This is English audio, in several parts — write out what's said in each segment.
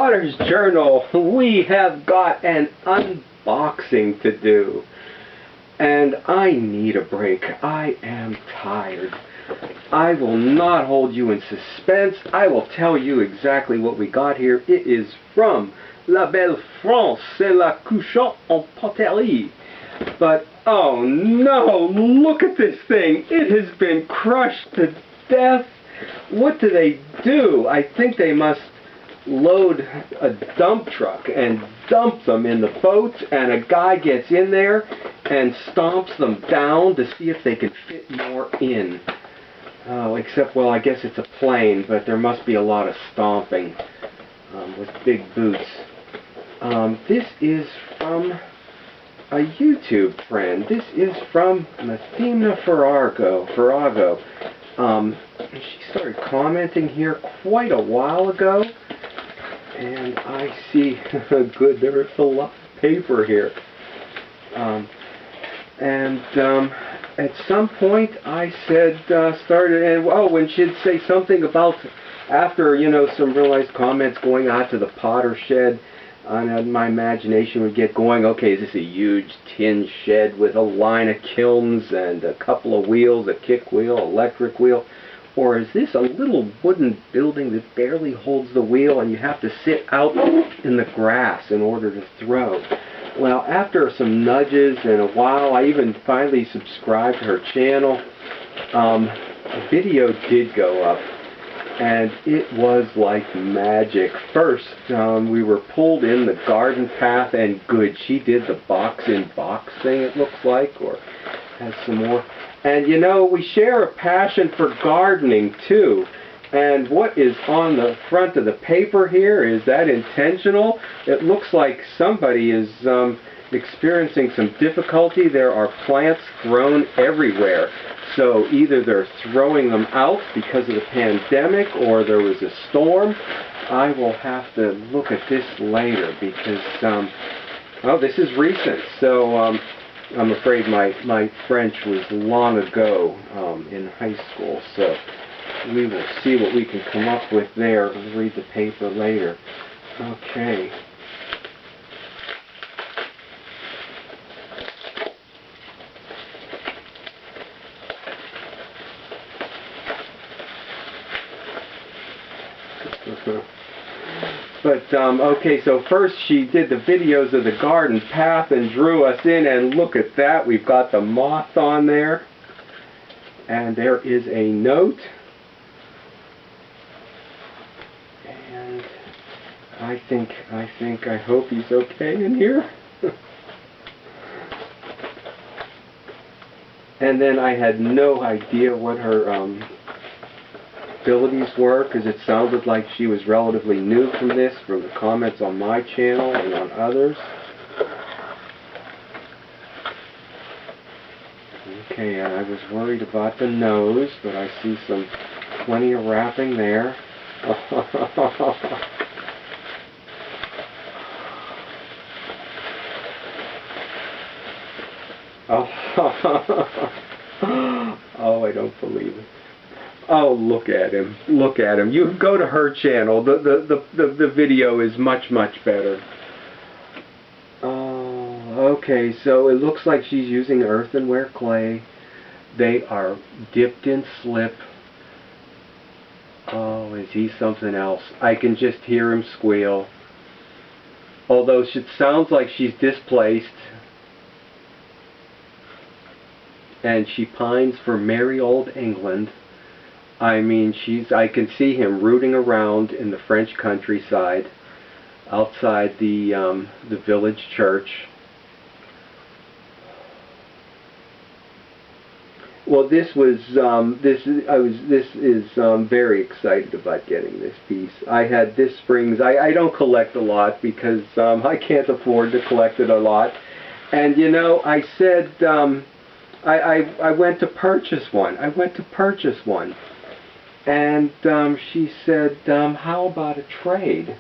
Potter's Journal, we have got an unboxing to do. And I need a break. I am tired. I will not hold you in suspense. I will tell you exactly what we got here. It is from La Belle France, c'est la couchant en Pottery. But, oh no, look at this thing. It has been crushed to death. What do they do? I think they must load a dump truck and dump them in the boats, and a guy gets in there and stomps them down to see if they can fit more in. Oh, except, well, I guess it's a plane, but there must be a lot of stomping with big boots. This is from a YouTube friend. This is from Mythimna ferrago. She started commenting here quite a while ago, and I see, good, there is a lot of paper here. At some point I said, when she'd say something about, after, you know, some realized comments going out to the Potter shed, and my imagination would get going, okay, is this a huge tin shed with a line of kilns and a couple of wheels, a kick wheel, electric wheel? Or is this a little wooden building that barely holds the wheel and you have to sit out in the grass in order to throw? Well, after some nudges and a while, I even finally subscribed to her channel. A video did go up, and it was like magic. First, we were pulled in the garden path, and good, she did the box-in-box thing, it looks like, or has some more. And you know, we share a passion for gardening too. And what is on the front of the paper here, is that intentional? It looks like somebody is experiencing some difficulty. There are plants grown everywhere. So either they're throwing them out because of the pandemic, or there was a storm. I will have to look at this later because, oh, this is recent. So I'm afraid my French was long ago in high school. So we will see what we can come up with there. We'll read the paper later. Okay. But, okay, so first she did the videos of the garden path and drew us in, and look at that. We've got the moth on there. And there is a note. And I hope he's okay in here. And then I had no idea what her abilities were, because it sounded like she was relatively new from the comments on my channel and on others. Okay, and I was worried about the nose, but I see plenty of wrapping there. Oh, I don't believe it. Oh, look at him. Look at him. You go to her channel. The video is much, much better. Oh, okay, so it looks like she's using earthenware clay. They are dipped in slip. Oh, is he something else? I can just hear him squeal. Although it sounds like she's displaced. And she pines for merry old England. I mean, I can see him rooting around in the French countryside, outside the village church. Well, this is very excited about getting this piece. I had this spring's. I don't collect a lot because I can't afford to collect it a lot. And you know, I said I went to purchase one. And she said, how about a trade?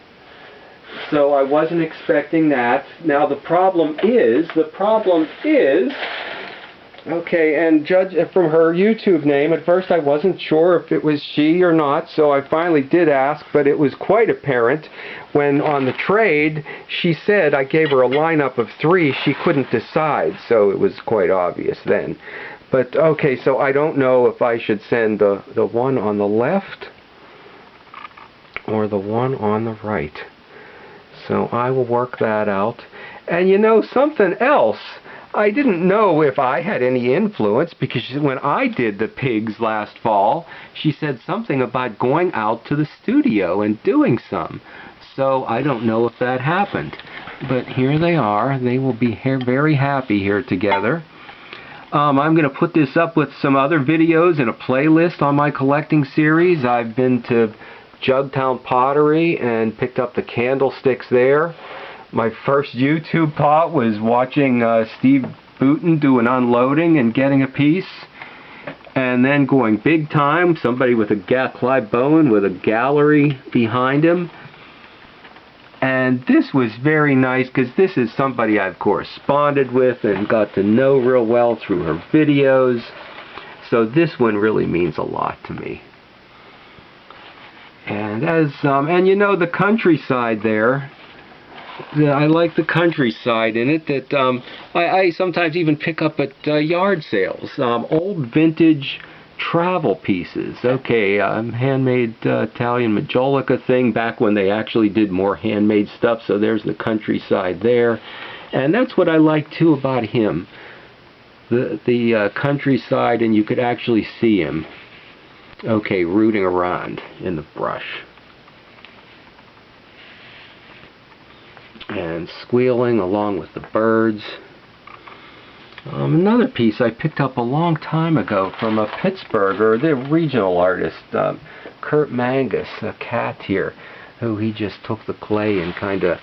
So I wasn't expecting that. Now the problem is, Okay, and judge from her YouTube name, at first I wasn't sure if it was she or not, so I finally did ask, but it was quite apparent when on the trade she said I gave her a lineup of 3, she couldn't decide, so it was quite obvious then. But okay, so I don't know if I should send the one on the left or the one on the right. So I will work that out. And you know, something else, I didn't know if I had any influence, because when I did the pigs last fall, she said something about going out to the studio and doing some. So I don't know if that happened. But here they are. They will be here very happy here together. I'm going to put this up with some other videos in a playlist on my collecting series. I've been to Jugtown Pottery and picked up the candlesticks there. My first YouTube pot was watching Steve Booten do an unloading and getting a piece. And then going big time, somebody with Clive Bowen with a gallery behind him. And this was very nice because this is somebody I've corresponded with and got to know real well through her videos. So this one really means a lot to me. And and you know, the countryside there, I like the countryside in it, that I sometimes even pick up at yard sales, old vintage travel pieces. Okay, handmade Italian majolica thing back when they actually did more handmade stuff, so there's the countryside there. And that's what I like too about him, the countryside, and you could actually see him, okay, rooting around in the brush. And squealing along with the birds. Another piece I picked up a long time ago from a Pittsburgher, the regional artist, Kurt Mangus, a cat here, who he just took the clay and kind of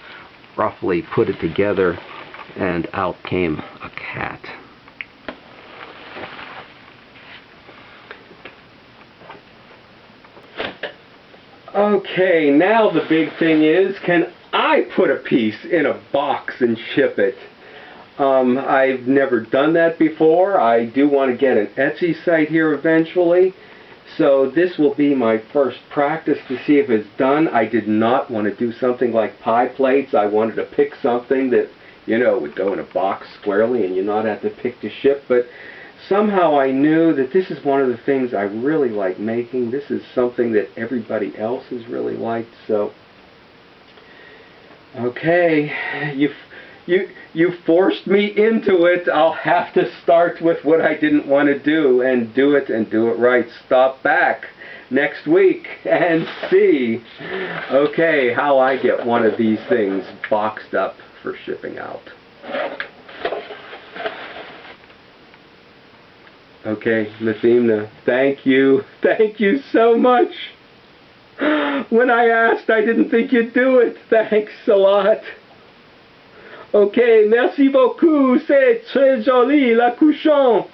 roughly put it together, and out came a cat. Okay, now the big thing is, can I put a piece in a box and ship it? I've never done that before. I do want to get an Etsy site here eventually. So this will be my first practice to see if it's done. I did not want to do something like pie plates. I wanted to pick something that, you know, would go in a box squarely and you not have to pick to ship. But somehow I knew that this is one of the things I really like making. This is something that everybody else has really liked. So, okay, you forced me into it. I'll have to start with what I didn't want to do and do it right. Stop back next week and see, okay, how I get one of these things boxed up for shipping out. Okay, Mythimna, thank you so much. When I asked, I didn't think you'd do it. Thanks a lot. Ok, merci beaucoup, c'est très joli, l'accouchant.